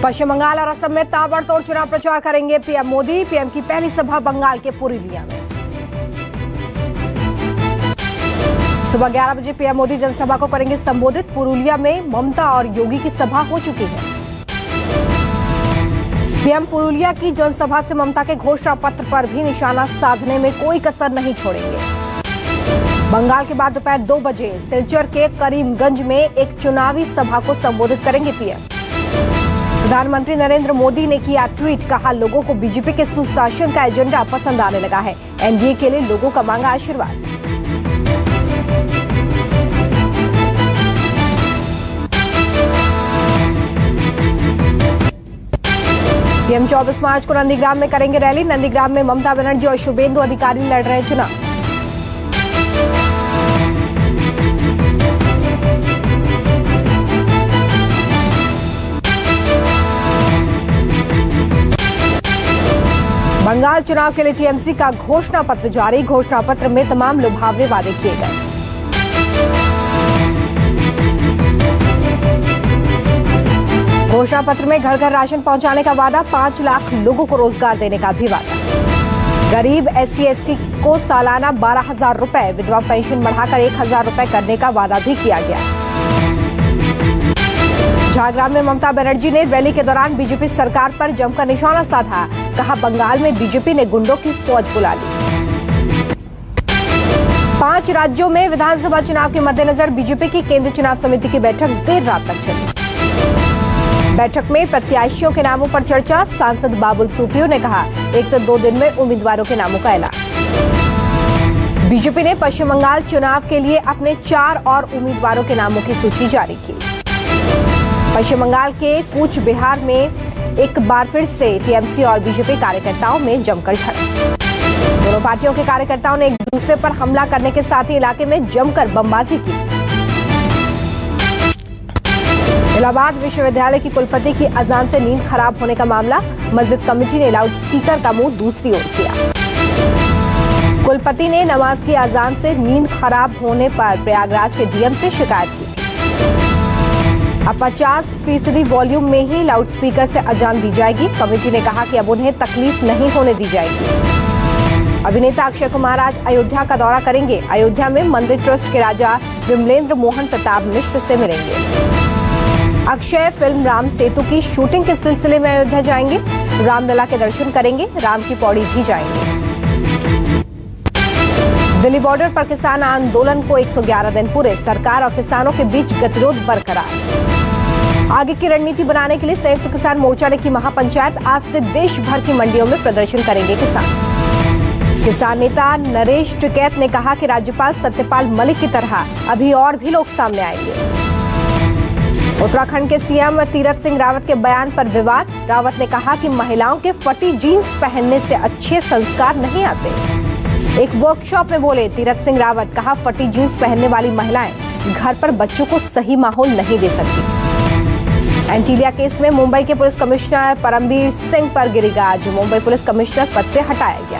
पश्चिम बंगाल और असम में ताबड़तोड़ चुनाव प्रचार करेंगे पीएम मोदी। पीएम की पहली सभा बंगाल के पुरुलिया में। सुबह 11 बजे पीएम मोदी जनसभा को करेंगे संबोधित। पुरुलिया में ममता और योगी की सभा हो चुकी है। पीएम पुरुलिया की जनसभा से ममता के घोषणा पत्र पर भी निशाना साधने में कोई कसर नहीं छोड़ेंगे। बंगाल के बाद दोपहर 2 बजे सिलचर के करीमगंज में एक चुनावी सभा को संबोधित करेंगे पीएम। प्रधानमंत्री नरेंद्र मोदी ने किया ट्वीट, कहा लोगों को बीजेपी के सुशासन का एजेंडा पसंद आने लगा है। एनडीए के लिए लोगों का मांगा आशीर्वाद। पीएम 24 मार्च को नंदीग्राम में करेंगे रैली। नंदीग्राम में ममता बनर्जी और शुभेंदु अधिकारी लड़ रहे हैं चुनाव। बंगाल चुनाव के लिए टीएमसी का घोषणा पत्र जारी। घोषणा पत्र में तमाम लुभावने वादे किए गए। घोषणा पत्र में घर घर राशन पहुंचाने का वादा, 5 लाख लोगों को रोजगार देने का भी वादा। गरीब SC/ST को सालाना 12,000 रुपए, विधवा पेंशन बढ़ाकर 1,000 रुपए करने का वादा भी किया गया। झारग्राम में ममता बनर्जी ने रैली के दौरान बीजेपी सरकार पर जमकर निशाना साधा। कहा बंगाल में बीजेपी ने गुंडों की फौज बुला ली। 5 राज्यों में विधानसभा चुनाव के मद्देनजर बीजेपी की केंद्रीय चुनाव समिति की बैठक देर रात तक चली। बैठक में प्रत्याशियों के नामों पर चर्चा। सांसद बाबुल सुप्रियो ने कहा 1 से 2 दिन में उम्मीदवारों के नामों का ऐलान। बीजेपी ने पश्चिम बंगाल चुनाव के लिए अपने 4 और उम्मीदवारों के नामों की सूची जारी की। पश्चिम बंगाल के कूच बिहार में एक बार फिर से टीएमसी और बीजेपी कार्यकर्ताओं में जमकर झड़प। दोनों पार्टियों के कार्यकर्ताओं ने एक दूसरे पर हमला करने के साथ ही इलाके में जमकर बमबाजी की। इलाहाबाद विश्वविद्यालय की कुलपति की अजान से नींद खराब होने का मामला। मस्जिद कमेटी ने लाउड स्पीकर का मुंह दूसरी ओर किया। कुलपति ने नमाज की अजान से नींद खराब होने पर प्रयागराज के डीएम से शिकायत की थी। अब 50% वॉल्यूम में ही लाउडस्पीकर से अजान दी जाएगी। कमेटी ने कहा कि अब उन्हें तकलीफ नहीं होने दी जाएगी। अभिनेता अक्षय कुमार आज अयोध्या का दौरा करेंगे। अयोध्या में मंदिर ट्रस्ट के राजा विमलेंद्र मोहन प्रताप मिश्र से मिलेंगे। अक्षय फिल्म राम सेतु की शूटिंग के सिलसिले में अयोध्या जाएंगे। रामलला के दर्शन करेंगे। राम की पौड़ी भी जाएंगे। दिल्ली बॉर्डर पर किसान आंदोलन को 111 दिन पूरे। सरकार और किसानों के बीच गतिरोध बरकरार। आगे की रणनीति बनाने के लिए संयुक्त किसान मोर्चा ने की महापंचायत। आज से देश भर की मंडियों में प्रदर्शन करेंगे किसान। किसान नेता नरेश टिकैत ने कहा कि राज्यपाल सत्यपाल मलिक की तरह अभी और भी लोग सामने आएंगे। उत्तराखंड के सीएम तीरथ सिंह रावत के बयान पर विवाद। रावत ने कहा कि महिलाओं के फटी जीन्स पहनने से अच्छे संस्कार नहीं आते। एक वर्कशॉप में बोले तीरथ सिंह रावत, कहा फटी जीन्स पहनने वाली महिलाएं घर पर बच्चों को सही माहौल नहीं दे सकती। एंटीलिया केस में मुंबई के पुलिस कमिश्नर परमबीर सिंह पर गिरी गाज। मुंबई पुलिस कमिश्नर पद से हटाया गया।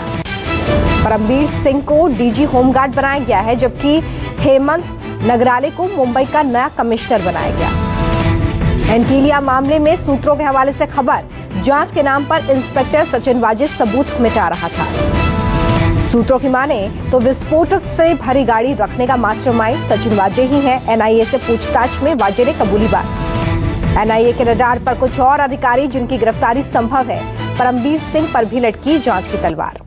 परमबीर सिंह को डीजी होमगार्ड बनाया गया है, जबकि हेमंत नगराले को मुंबई का नया कमिश्नर बनाया गया। एंटीलिया मामले में सूत्रों के हवाले से खबर, जांच के नाम पर इंस्पेक्टर सचिन वाजे सबूत मिटा रहा था। सूत्रों की माने तो विस्फोटक से भरी गाड़ी रखने का मास्टरमाइंड सचिन वाजे ही है। एनआईए से पूछताछ में वाजे ने कबूली बात। एनआईए के रडार पर कुछ और अधिकारी जिनकी गिरफ्तारी संभव है। परमबीर सिंह पर भी लटकी जांच की तलवार।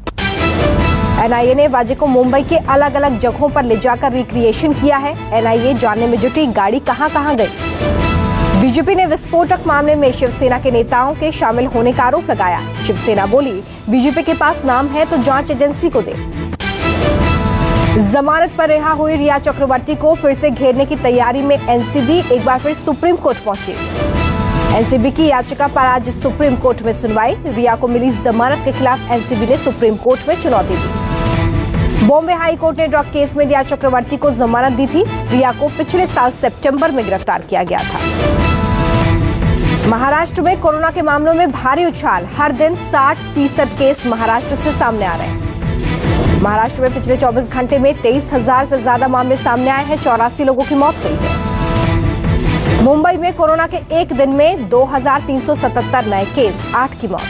एनआईए ने वाजे को मुंबई के अलग अलग जगहों पर ले जाकर रिक्रिएशन किया है। एनआईए जानने में जुटी गाड़ी कहां गई। बीजेपी ने विस्फोटक मामले में शिवसेना के नेताओं के शामिल होने का आरोप लगाया। शिवसेना बोली बीजेपी के पास नाम है तो जांच एजेंसी को दे। जमानत पर रिहा हुई रिया चक्रवर्ती को फिर से घेरने की तैयारी में एनसीबी एक बार फिर सुप्रीम कोर्ट पहुंची। एनसीबी की याचिका पर आज सुप्रीम कोर्ट में सुनवाई। रिया को मिली जमानत के खिलाफ एनसीबी ने सुप्रीम कोर्ट में चुनौती दी। बॉम्बे हाई कोर्ट ने ड्रग केस में रिया चक्रवर्ती को जमानत दी थी। रिया को पिछले साल सितंबर में गिरफ्तार किया गया था। महाराष्ट्र में कोरोना के मामलों में भारी उछाल। हर दिन 60% केस महाराष्ट्र से सामने आ रहे हैं। महाराष्ट्र में पिछले 24 घंटे में 23,000 से ज्यादा मामले सामने आए हैं। 84 लोगों की मौत हुई है। मुंबई में कोरोना के एक दिन में 2377 नए केस, 8 की मौत।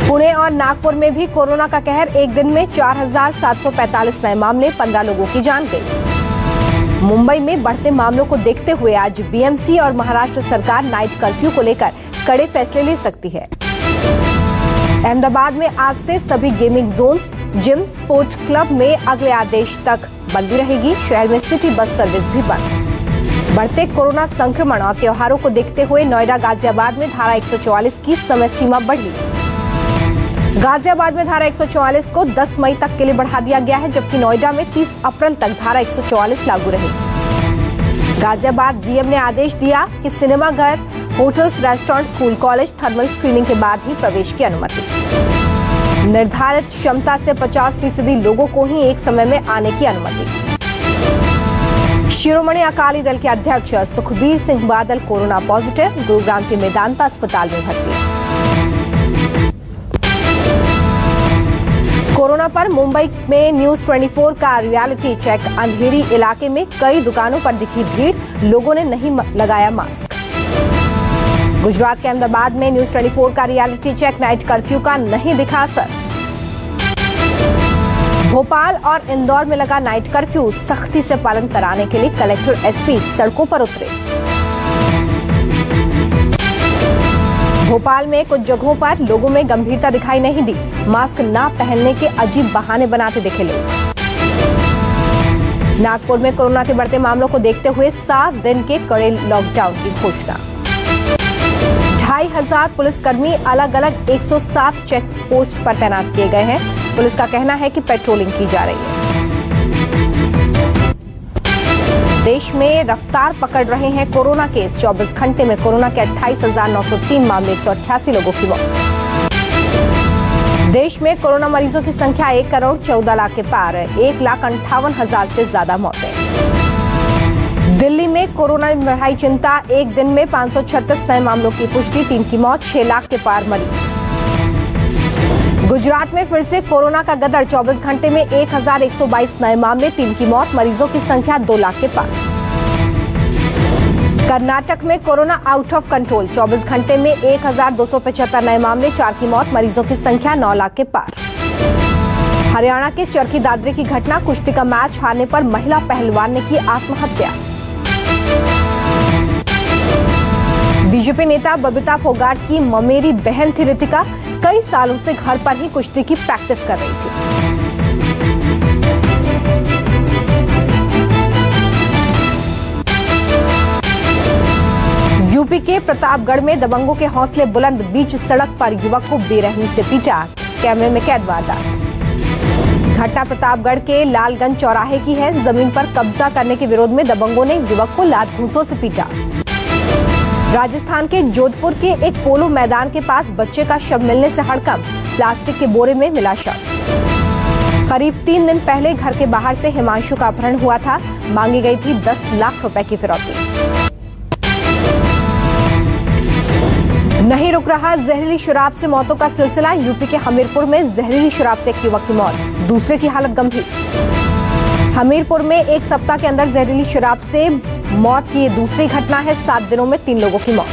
पुणे और नागपुर में भी कोरोना का कहर, एक दिन में 4745 नए मामले, 15 लोगों की जान गई। मुंबई में बढ़ते मामलों को देखते हुए आज बीएमसी और महाराष्ट्र सरकार नाइट कर्फ्यू को लेकर कड़े फैसले ले सकती है। अहमदाबाद में आज से सभी gaming zones, gym, sports club में अगले आदेश तक बंदी रहेगी। शहर में सिटी बस सर्विस भी बंद। बढ़ते कोरोना संक्रमण और त्योहारों को देखते हुए नोएडा, गाजियाबाद में धारा 144 की समय सीमा बढ़ी। गाजियाबाद में धारा 144 को 10 मई तक के लिए बढ़ा दिया गया है, जबकि नोएडा में 30 अप्रैल तक धारा 144 लागू रहेगी। गाजियाबाद डीएम ने आदेश दिया कि सिनेमाघर, hotels, restaurant, school, college thermal screening के बाद ही प्रवेश की अनुमति। निर्धारित क्षमता से 50% लोगों को ही एक समय में आने की अनुमति। शिरोमणि अकाली दल के अध्यक्ष सुखबीर सिंह बादल कोरोना पॉजिटिव, गुरुग्राम के मेदांता अस्पताल में भर्ती। कोरोना पर मुंबई में न्यूज 24 का रियलिटी चेक। अंधेरी इलाके में कई दुकानों पर दिखी भीड़, लोगों ने नहीं लगाया मास्क। गुजरात के अहमदाबाद में न्यूज 24 का रियलिटी चेक, नाइट कर्फ्यू का नहीं दिखा असर। भोपाल और इंदौर में लगा नाइट कर्फ्यू, सख्ती से पालन कराने के लिए कलेक्टर, एसपी सड़कों पर उतरे। भोपाल में कुछ जगहों पर लोगों में गंभीरता दिखाई नहीं दी, मास्क ना पहनने के अजीब बहाने बनाते दिखे लोग। नागपुर में कोरोना के बढ़ते मामलों को देखते हुए 7 दिन के कड़े लॉकडाउन की घोषणा। 2500 पुलिसकर्मी अलग अलग 107 चेक पोस्ट पर तैनात किए गए हैं। पुलिस का कहना है कि पेट्रोलिंग की जा रही है। देश में रफ्तार पकड़ रहे हैं कोरोना केस। 24 घंटे में कोरोना के 28,903 मामले, 188 लोगों की मौत। देश में कोरोना मरीजों की संख्या 1 करोड़ 14 लाख के पार, 1,58,000 से ज्यादा मौतें। दिल्ली में कोरोना ने बढ़ाई चिंता, एक दिन में 536 नए मामलों की पुष्टि, 3 की मौत, 6 लाख के पार मरीज। गुजरात में फिर से कोरोना का गदर, 24 घंटे में 1,122 नए मामले, 3 की मौत, मरीजों की संख्या 2 लाख के पार। कर्नाटक में कोरोना आउट ऑफ कंट्रोल, 24 घंटे में 1,275 नए मामले, 4 की मौत, मरीजों की संख्या 9 लाख के पार। हरियाणा के चरखी दादरी की घटना, कुश्ती का मैच हारने पर महिला पहलवान ने की आत्महत्या। बीजेपी नेता बबीता फोगाट की ममेरी बहन थी रितिका, कई सालों से घर पर ही कुश्ती की प्रैक्टिस कर रही थी। यूपी के प्रतापगढ़ में दबंगों के हौसले बुलंद, बीच सड़क पर युवक को बेरहमी से पीटा, कैमरे में कैद वारदात। घटना प्रतापगढ़ के लालगंज चौराहे की है। जमीन पर कब्जा करने के विरोध में दबंगों ने युवक को लात घूंसों से पीटा। राजस्थान के जोधपुर के एक पोलो मैदान के पास बच्चे का शव मिलने से हड़कंप, प्लास्टिक के बोरे में मिला शव। करीब 3 दिन पहले घर के बाहर से हिमांशु का अपहरण हुआ था, मांगी गई थी 10 लाख रुपए की फिरौती। नहीं रुक रहा जहरीली शराब से मौतों का सिलसिला, यूपी के हमीरपुर में जहरीली शराब से एक युवक की मौत, दूसरे की हालत गंभीर। हमीरपुर में एक सप्ताह के अंदर जहरीली शराब से मौत की ये दूसरी घटना है। 7 दिनों में 3 लोगों की मौत।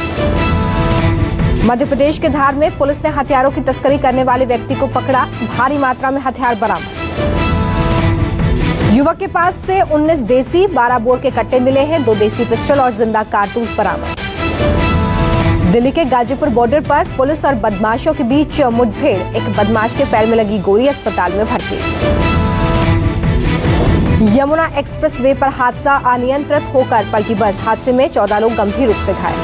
मध्य प्रदेश के धार में पुलिस ने हथियारों की तस्करी करने वाले व्यक्ति को पकड़ा, भारी मात्रा में हथियार बरामद। युवक के पास से 19 देसी 12 बोर के कट्टे मिले हैं, 2 देसी पिस्टल और जिंदा कारतूस बरामद। दिल्ली के गाजीपुर बॉर्डर पर पुलिस और बदमाशों के बीच मुठभेड़, एक बदमाश के पैर में लगी गोली, अस्पताल में भर्ती। यमुना एक्सप्रेस वे पर हादसा, अनियंत्रित होकर पलटी बस, हादसे में 14 लोग गंभीर रूप से घायल।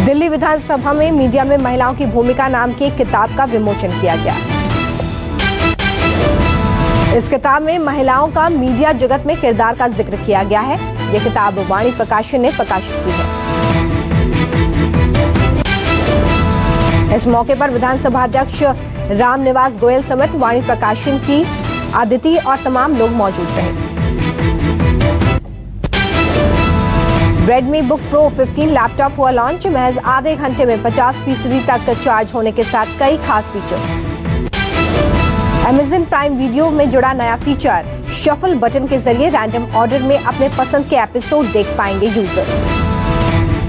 दिल्ली विधानसभा में मीडिया में महिलाओं की भूमिका नाम की एक किताब का विमोचन किया गया। इस किताब में महिलाओं का मीडिया जगत में किरदार का जिक्र किया गया है। यह किताब वाणी प्रकाशन ने प्रकाशित की है। इस मौके पर विधानसभा अध्यक्ष रामनिवास गोयल समेत वाणी प्रकाशन की अदिति और तमाम लोग मौजूद रहे। रेडमी बुक प्रो 15 लैपटॉप हुआ लॉन्च, महज आधे घंटे में 50% तक चार्ज होने के साथ कई खास फीचर्स। अमेज़न प्राइम वीडियो में जुड़ा नया फीचर, शफल बटन के जरिए रैंडम ऑर्डर में अपने पसंद के एपिसोड देख पाएंगे यूजर्स।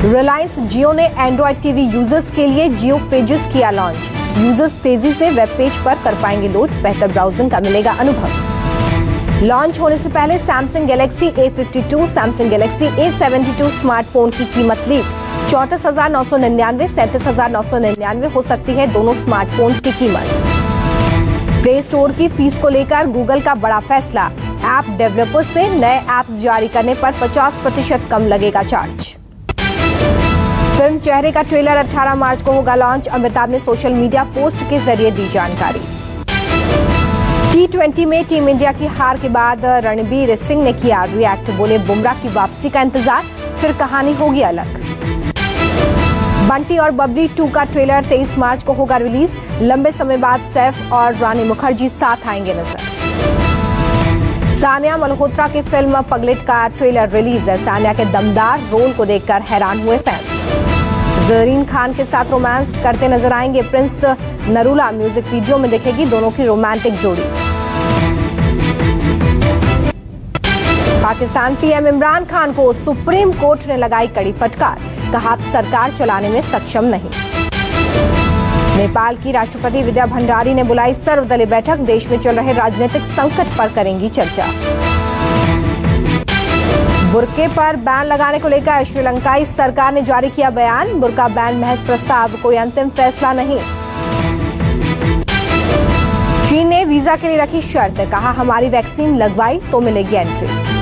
रिलायंस जियो ने एंड्रॉइड टीवी यूजर्स के लिए जियो पेजेस किया लॉन्च। यूजर्स तेजी से वेब पेज पर कर पाएंगे लोड, बेहतर ब्राउजिंग का मिलेगा अनुभव। लॉन्च होने से पहले Samsung Galaxy A52, Samsung Galaxy A72 smartphone की कीमत लीक। 34,999, 37,999 हो सकती है दोनों स्मार्टफोन्स की कीमत। प्ले स्टोर की फीस को लेकर गूगल का बड़ा फैसला। ऐप डेवलपर्स से नए ऐप जारी करने पर 50% कम लगेगा चार्ज। फिल्म चेहरे का ट्रेलर 18 मार्च को होगा लॉन्च। अमिताभ ने सोशल मीडिया पोस्ट के जरिए दी जानकारी। T20 में टीम इंडिया की हार के बाद रणबीर सिंह ने किया रिएक्ट। बोले बुमराह की वापसी का इंतजार, फिर कहानी होगी अलग। बंटी और बबली 2 का ट्रेलर 23 मार्च को होगा रिलीज। लंबे समय बाद सैफ और रानी मुखर्जी साथ आएंगे नजर। सानिया मल्होत्रा की फिल्म पगलेट का ट्रेलर रिलीज है। सानिया के दमदार रोल को देखकर हैरान हुए फैंस। ज़रीन खान के साथ रोमांस करते नजर आएंगे प्रिंस नरूला। म्यूजिक वीडियो में दिखेगी दोनों की रोमांटिक जोड़ी। पाकिस्तान पीएम इमरान खान को सुप्रीम कोर्ट ने लगाई कड़ी फटकार, कहा सरकार चलाने में सक्षम नहीं। नेपाल की राष्ट्रपति विद्या भंडारी ने बुलाई सर्वदलीय बैठक। देश में चल रहे राजनीतिक संकट पर करेंगी चर्चा। बुर्के पर बैन लगाने को लेकर श्रीलंकाई सरकार ने जारी किया बयान। बुर्का बैन महज प्रस्ताव, कोई अंतिम फैसला नहीं। चीन ने वीजा के लिए रखी शर्त, कहा हमारी वैक्सीन लगवाई तो मिलेगी एंट्री।